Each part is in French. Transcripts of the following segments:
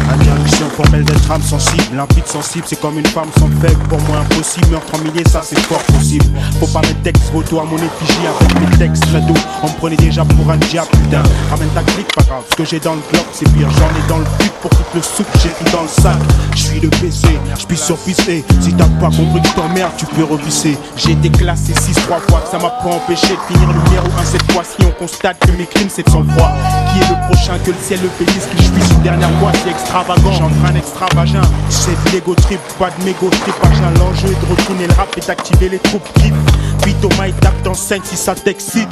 Interdiction formelle d'être âme sensible, limpide sensible, c'est comme une femme sans faible. Pour moi impossible, meurtre en milliers, ça c'est fort possible. Faut pas mettre texte, photo à mon effigie avec mes textes crado. On me prenait déjà pour un diable, putain. Ramène ta clique, pas grave, ce que j'ai dans le bloc c'est pire. J'en ai dans le but pour toute le soupe, j'ai tout dans le sac. Je suis le PC, je puis sur pisser. Si t'as pas compris que t'emmerdes, tu peux revisser. J'ai été classé 6-3 fois, ça m'a pas empêché de finir lumière ou 1 cette fois. Si on constate que mes crimes c'est de sang-froid. Qui est le prochain, que le ciel le bénisse, que je suis une dernière fois, c'est extravagant. J'entraîne un extra vagin, c'est de l'ego trip, pas de mégo trip. L'enjeu est de retourner le rap et d'activer les troupes qui vite au mic, tape dans 5 si ça t'excite.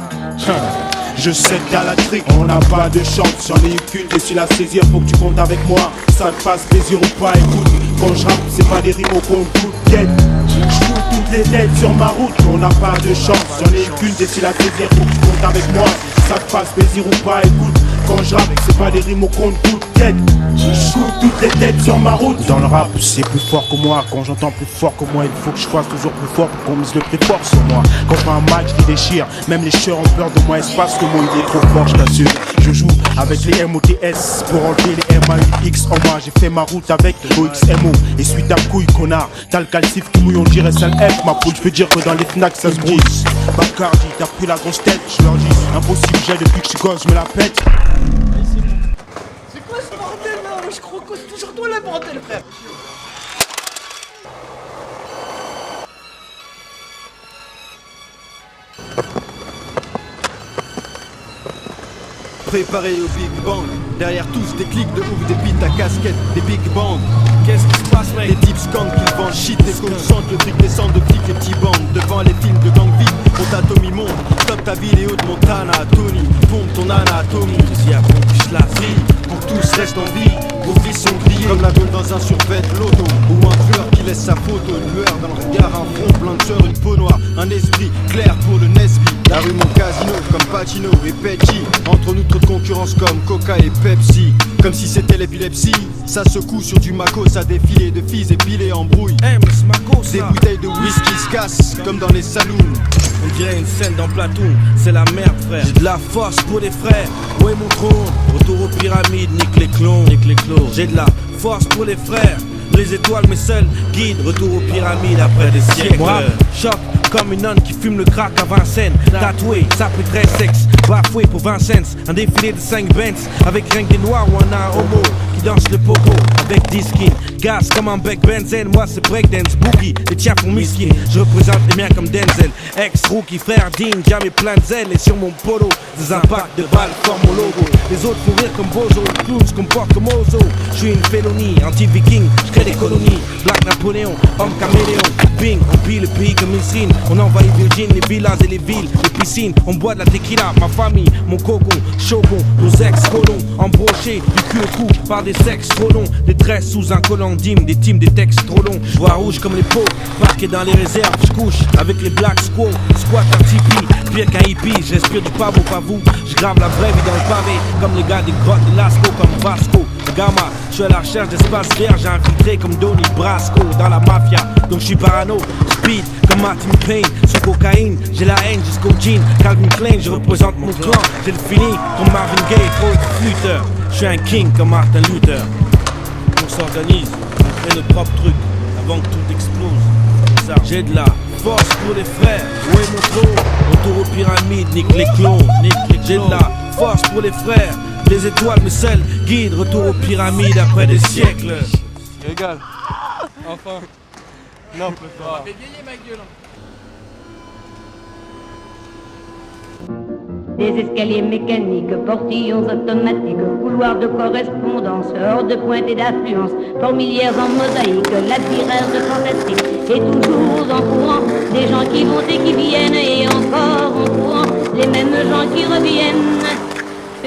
Je sais qu'à la trique, on n'a pas de chance. J'en ai eu qu'une, et si la saisir, faut que tu comptes avec moi. Ça te fasse plaisir ou pas, écoute. Quand je rappe, c'est pas des rimes au compte coup de tête. Je fous toutes les têtes sur ma route, on n'a pas de chance. J'en ai eu qu'une, et si la saisir, faut que tu comptes avec moi. Ça te fasse plaisir ou pas, écoute. Quand je rappe, c'est pas des rimes au compte coup de tête. Je fous toutes les têtes sur ma route. Dans le rap, c'est plus fort que moi. Quand j'entends plus fort que moi, il faut que je fasse toujours plus fort pour qu'on mise le prix fort sur moi. Quand je fais un match qui déchire, même les chieurs ont peur de moi. Espace que mon idée est trop fort, je t'assure. Je joue avec les MOTS pour enlever les MAUX en moi. J'ai fait ma route avec OXMO. Et suis ta couille, connard. T'as le calcif qui mouille, on dirait sale F. Ma poule, je peux dire que dans les FNAC ça se brouille. Bacardi, t'as pris la grosse tête, je leur dis. Impossible, j'ai depuis que je suis gosse, je me la pète. C'est quoi ce bordel là? Je crois que c'est toujours toi le bordel, frère. Préparé au Big Bang, derrière tous des clics de ouf, des beats à casquette, des Big Bang. Qu'est-ce qui se passe, mec? Les types scandent qu'ils vendent shit, les concentrent, le fric descend de flics, les petits bandes. Devant les films de gang vite, on t'atomie monde. Stop ta vidéo de Montana, Tony, pompe ton anatomie. Si à qu'on puisse la vie, pour que tous restent en vie. Vos vies sont grillées comme la gueule dans un survêt loto. Ou un tueur qui laisse sa photo, une lueur dans le regard, un front plein de sueur, une peau noire, un esprit clair pour le Nesby. La rue mon casino comme Pacino et Pecci. Entre nous trop de concurrence comme Coca et Pepsi. Comme si c'était l'épilepsie. Ça secoue sur du Maco, ça défilé de filles épilées en brouille. Hey, mais c'est Maco, ça. Des bouteilles de whisky se cassent comme dans les saloons. On dirait une scène dans Platoon, c'est la merde, frère. J'ai de la force pour les frères, où est mon trône? Retour aux pyramides, nique les clones, nique les clones. J'ai de la force pour les frères, les étoiles mes seuls guides. Retour aux pyramides après des siècles. Moi, choc comme une nonne qui fume le crack à Vincennes. Tatoué, ça fait très sexe, bafoué pour 20 cents. Un défilé de 5 Benz, avec rien que des noirs ou un homo qui danse le pogo avec 10 skins. Gaz comme un bec benzène, moi c'est breakdance, boogie. Les tiens font miskin, je représente les miens comme Denzel. Ex-rookie, frère digne, jamais plein de zèle. Et sur mon polo, des impacts de balles forment mon logo. Les autres font rire comme Bozo, les clowns se comportent comme Ozo. Je suis une félonie, anti-viking, je crée des colonies. Black Napoléon, homme caméléon. Bing, on pille le pays comme une signe. On envahit Virgin, les villas et les villes, les piscines. On boit de la tequila, ma famille, mon cocon, shogun, nos ex-colons. Embrochés du cul au cou par des sexes trop longs. Des tresses sous un collant d'hymne, des teams, des textes trop longs. Je vois rouge comme les pots, parqué dans les réserves. Je couche avec les black squaws, squat un tipi. Pire qu'un hippie, je respire du pavot, pas vous. Je grave la vraie vie dans le pavé, comme les gars des grottes de Lascaux, comme Vasco. Gamma, je suis à la recherche d'espace vert, j'ai infiltré comme Donnie Brasco dans la mafia, donc je suis parano, speed comme Martin Payne, sous cocaïne, j'ai la haine jusqu'au jean, Calvin Klein, je représente mon clan, j'ai le feeling comme Marvin Gaye, trop de flûteur, je suis un king comme Martin Luther. On s'organise, on fait nos propres trucs, avant que tout explose, j'ai de la force pour les frères, où est mon trône? Retour aux pyramides, nique les clones, j'ai de la force pour les frères. Les étoiles me seuls guident, retour aux pyramides après des siècles. Régale. Enfin. Non, peut pas. Fais vieillir ma gueule. Des escaliers mécaniques, portillons automatiques, couloirs de correspondance, hors de pointe et d'affluence, fourmilières en mosaïque, labyrinthe de fantastique, et toujours en courant, des gens qui vont et qui viennent, et encore en courant, les mêmes gens qui reviennent.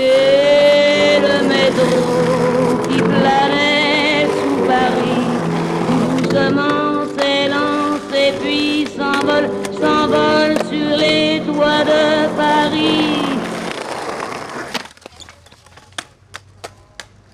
Et le métro